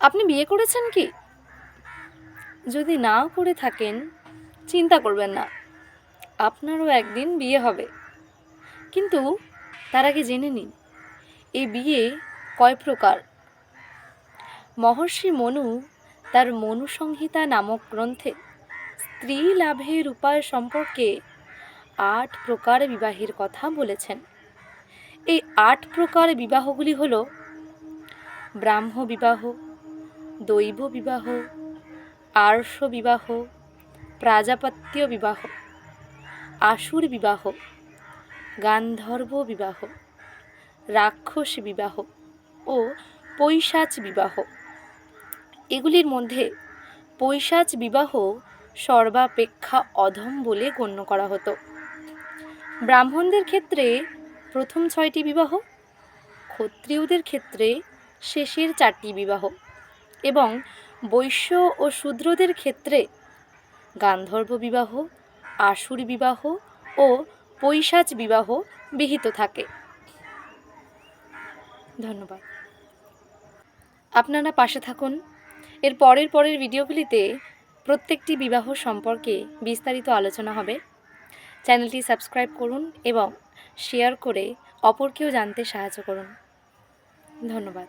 আপনি বিয়ে করেছেন কি? যদি না করে থাকেন, চিন্তা করবেন না, আপনারও একদিন বিয়ে হবে। কিন্তু তার আগে জেনে নিন, এই বিয়ে কয় প্রকার। মহর্ষি মনু তার মনু সংহিতা নামক গ্রন্থে স্ত্রী লাভের উপায় সম্পর্কে ৮ প্রকার বিবাহের কথা বলেছেন। এই ৮ প্রকার বিবাহগুলি হল ব্রাহ্ম বিবাহ, দৈব বিবাহ, আর্ষ বিবাহ, প্রাজাপত্য বিবাহ, আসুর বিবাহ, গান্ধর্ব বিবাহ, রাক্ষস বিবাহ ও পৈশাচ বিবাহ। এগুলির মধ্যে পৈশাচ বিবাহ সর্বাপেক্ষা অধম বলে গণ্য করা হতো। ব্রাহ্মণদের ক্ষেত্রে প্রথম ৬টি বিবাহ, ক্ষত্রিয়দের ক্ষেত্রে শেষের 4টি বিবাহ এবং বৈশ্য ও শূদ্রদের ক্ষেত্রে গান্ধর্ব বিবাহ, আসুর বিবাহ ও পৈশাচ বিবাহ বিহিত থাকে। ধন্যবাদ। আপনারা পাশে থাকুন। এর পরের ভিডিওগুলিতে প্রত্যেকটি বিবাহ সম্পর্কে বিস্তারিত আলোচনা হবে। চ্যানেলটি সাবস্ক্রাইব করুন এবং শেয়ার করে অপরকেও জানতে সাহায্য করুন। ধন্যবাদ।